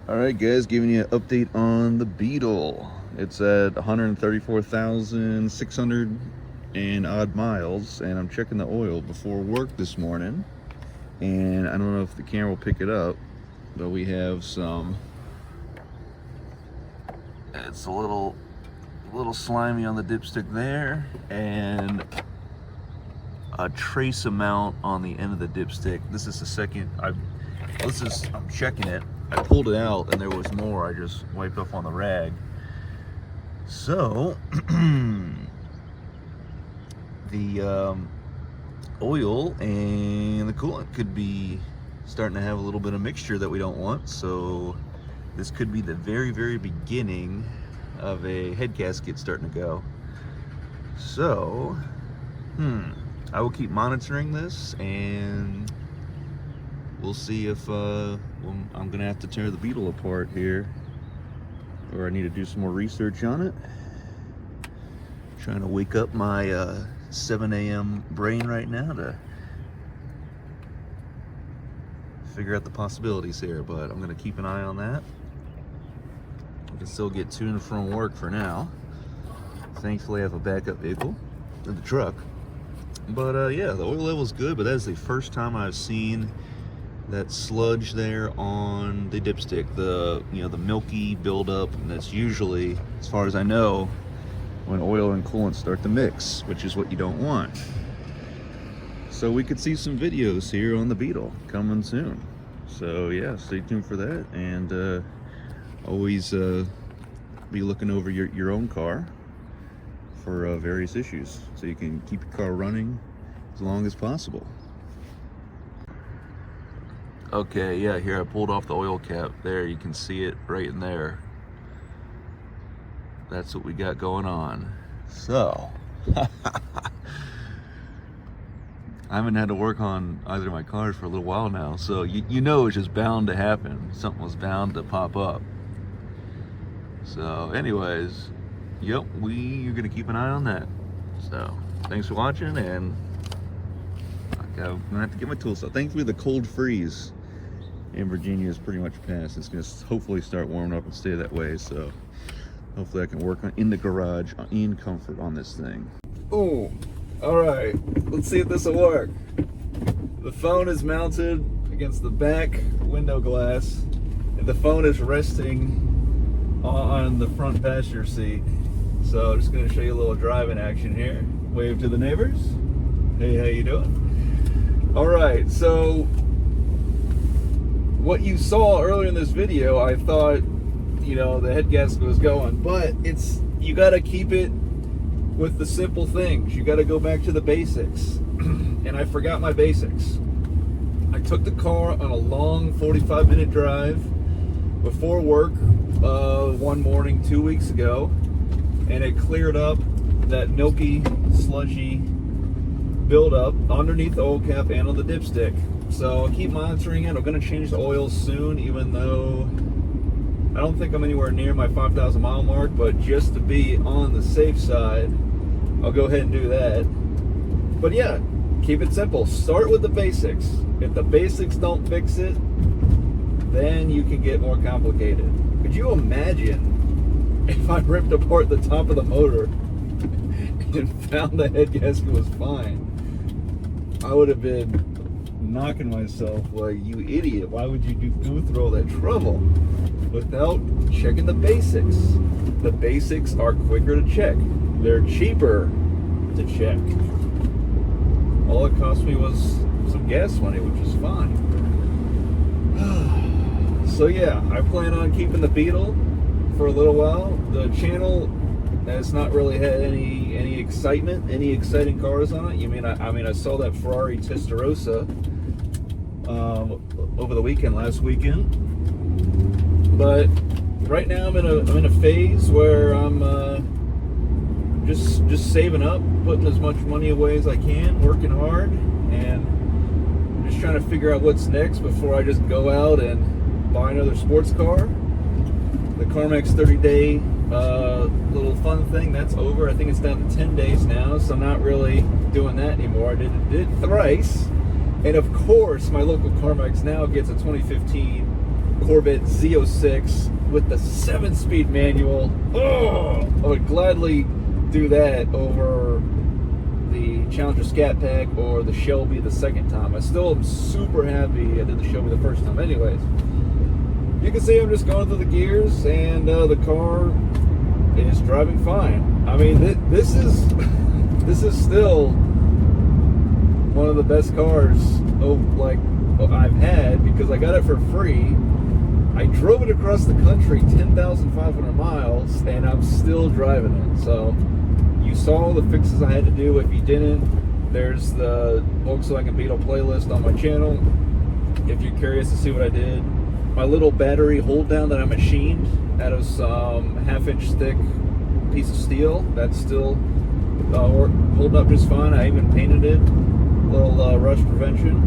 Alright guys, giving you an update on the Beetle. It's at 134,600 and odd miles, and I'm checking the oil before work this morning, and I don't know if the camera will pick it up, but we have some, it's a little slimy on the dipstick there, and a trace amount on the end of the dipstick. This is the second, I'm checking it. I pulled it out and there was more. I just wiped off on the rag. So the oil and the coolant could be starting to have a little bit of mixture that we don't want. So this could be the very beginning of a head gasket starting to go. So I will keep monitoring this, and we'll see if I'm gonna have to tear the Beetle apart here, or I need to do some more research on it. Trying to wake up my 7 a.m. brain right now to figure out the possibilities here, but I'm gonna keep an eye on that. I can still get to and from work for now. Thankfully I have a backup vehicle in the truck. But yeah, the oil level's good, but that is the first time I've seen that sludge there on the dipstick, the milky buildup, and that's usually, as far as I know, when oil and coolant start to mix, which is what you don't want. So we could see some videos here on the Beetle coming soon. So yeah, stay tuned for that, and always be looking over your own car for various issues, so you can keep your car running as long as possible. Okay, yeah, here I pulled off the oil cap. There, you can see it right in there. That's what we got going on. So, I haven't had to work on either of my cars for a little while now, so you know it's just bound to happen. Something was bound to pop up. So, anyways, yep, you're gonna keep an eye on that. So, thanks for watching, and I'm gonna have to get my tools out. Thankfully, the cold freeze in Virginia is pretty much past. It's gonna hopefully start warming up and stay that way. So hopefully I can work in the garage in comfort on this thing. Oh, all right. Let's see if this will work. The phone is mounted against the back window glass, and the phone is resting on the front passenger seat. So I'm just gonna show you a little driving action here. Wave to the neighbors. Hey, how you doing? All right, so what you saw earlier in this video, I thought, the head gasket was going, but you got to keep it with the simple things. You got to go back to the basics. And I forgot my basics. I took the car on a long 45-minute drive before work one morning 2 weeks ago, and it cleared up that milky, sludgy buildup underneath the oil cap and on the dipstick. So I'll keep monitoring it. I'm going to change the oil soon, even though I don't think I'm anywhere near my 5,000 mile mark, but just to be on the safe side, I'll go ahead and do that. But yeah, keep it simple. Start with the basics. If the basics don't fix it, then you can get more complicated. Could you imagine if I ripped apart the top of the motor and found the head gasket was fine? I would have been knocking myself like, you idiot, why would you go through all that trouble without checking the basics? The basics are quicker to check. They're cheaper to check. All it cost me was some gas money, which is fine. So yeah, I plan on keeping the Beetle for a little while. The channel has not really had any excitement, any exciting cars on it. I saw that Ferrari Testarossa over the weekend, last weekend. But right now I'm in a phase where I'm just saving up, putting as much money away as I can, working hard, and just trying to figure out what's next before I just go out and buy another sports car. The CarMax 30-day little fun thing, that's over. I think it's down to 10 days now, so I'm not really doing that anymore. I did it thrice. And of course, my local CarMax now gets a 2015 Corvette Z06 with the 7-speed manual. Oh, I would gladly do that over the Challenger Scat Pack or the Shelby the second time. I still am super happy I did the Shelby the first time. Anyways, you can see I'm just going through the gears, and the car is driving fine. I mean, this is still one of the best cars I've had, because I got it for free. I drove it across the country 10,500 miles, and I'm still driving it. So you saw the fixes I had to do. If you didn't, there's the Volkswagen Beetle playlist on my channel if you're curious to see what I did. My little battery hold down that I machined out of some 1/2-inch thick piece of steel, that's still holding up just fine. I even painted it, a little rust prevention.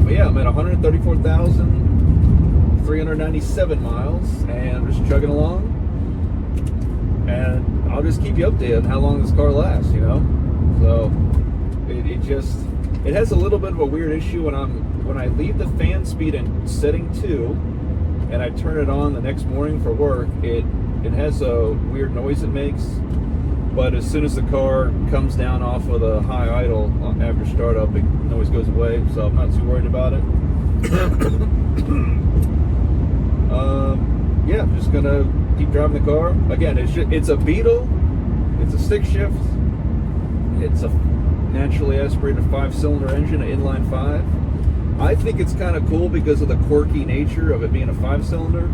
But yeah, I'm at 134,397 miles, and I'm just chugging along. And I'll just keep you updated on how long this car lasts, you know. So it has a little bit of a weird issue when I leave the fan speed in setting 2 and I turn it on the next morning for work. It has a weird noise it makes, but as soon as the car comes down off of the high idle after startup, the noise goes away, so I'm not too worried about it. Yeah, I'm just gonna keep driving the car. Again, it's a Beetle, it's a stick shift, it's a naturally aspirated 5-cylinder engine, an inline 5. I think it's kind of cool because of the quirky nature of it being a 5-cylinder,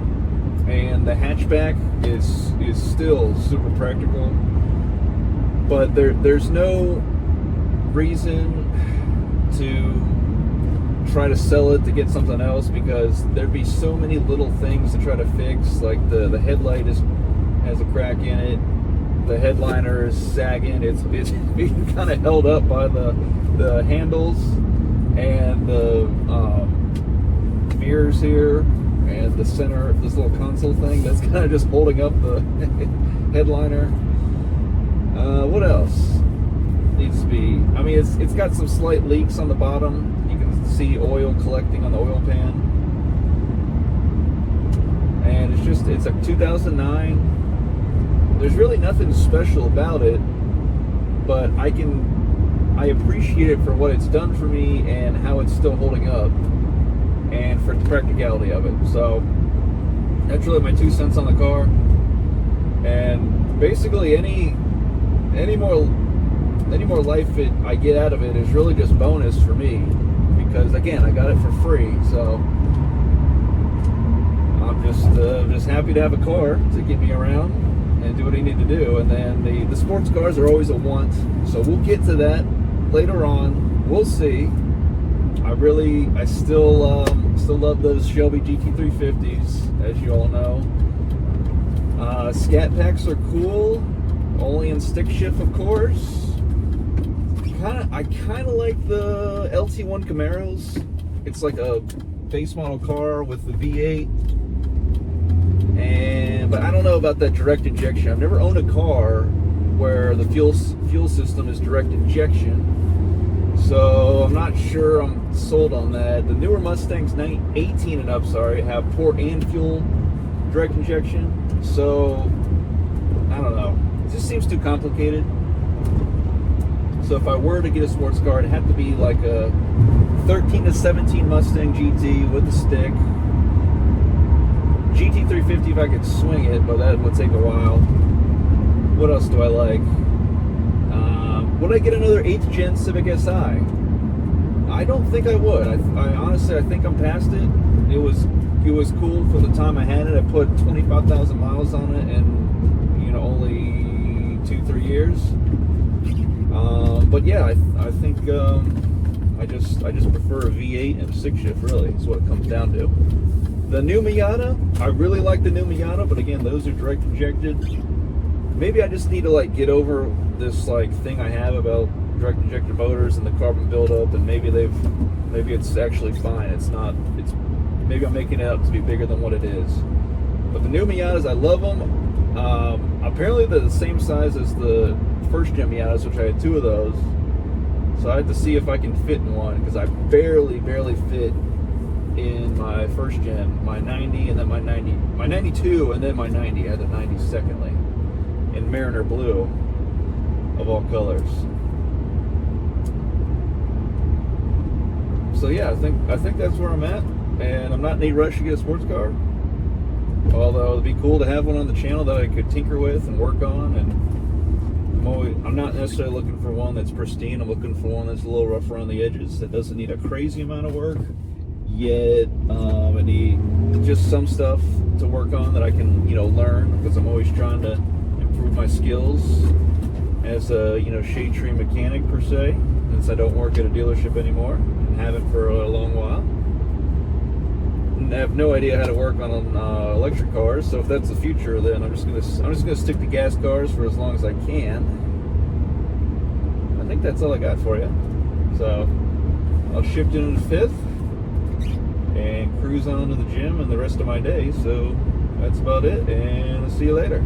and the hatchback is still super practical. But there's no reason to try to sell it to get something else, because there'd be so many little things to try to fix. Like the headlight has a crack in it, the headliner is sagging, it's being kind of held up by the handles, and the mirrors here, and the center, this little console thing that's kind of just holding up the headliner. What else needs to be? I mean, it's got some slight leaks on the bottom. You can see oil collecting on the oil pan, and it's a 2009. There's really nothing special about it, but I appreciate it for what it's done for me and how it's still holding up, and for the practicality of it. So that's really my 2 cents on the car. And basically any more life I get out of it is really just bonus for me, because again, I got it for free. So I'm just happy to have a car to get me around and do what I need to do. And then the sports cars are always a want, so we'll get to that later on. We'll see. I still love those Shelby GT350s, as you all know. Scat packs are cool, only in stick shift, of course. I kind of like the LT1 Camaros. It's like a base model car with the V8. But I don't know about that direct injection. I've never owned a car where the fuel system is direct injection, so I'm not sure I'm sold on that. The newer Mustangs, 18 and up, have port and fuel direct injection, so I don't know. It just seems too complicated. So if I were to get a sports car, it'd have to be like a 13 to 17 Mustang GT with a stick. GT350 if I could swing it, but that would take a while. What else do I like? Would I get another 8th gen Civic Si? I don't think I would. I honestly, I think I'm past it. It was cool for the time I had it. I put 25,000 miles on it in, only 2-3 years. But yeah, I think I just prefer a V8 and a stick shift. Really, is what it comes down to. The new Miata, I really like the new Miata, but again, those are direct injected. Maybe I just need to get over this thing I have about direct injected motors and the carbon buildup, and maybe it's actually fine. It's not. Maybe I'm making it up to be bigger than what it is. But the new Miatas, I love them. Apparently they're the same size as the first gen Miatas, which I had 2 of those. So I had to see if I can fit in one, because I barely fit in my first gen, my 90, and then my 92, and then my 90. I had the 90 secondly, in Mariner Blue, of all colors. So yeah, I think that's where I'm at, and I'm not in any rush to get a sports car. Although it'd be cool to have one on the channel that I could tinker with and work on, and I'm not necessarily looking for one that's pristine. I'm looking for one that's a little rough around the edges, that doesn't need a crazy amount of work, yet I need just some stuff to work on that I can, learn, because I'm always trying to improve my skills as a, shade tree mechanic per se, since I don't work at a dealership anymore and haven't for a long while. And I have no idea how to work on electric cars, so if that's the future, then I'm just gonna stick to gas cars for as long as I can. I think that's all I got for you. So I'll shift into the 5th and cruise on to the gym and the rest of my day. So that's about it, and I'll see you later.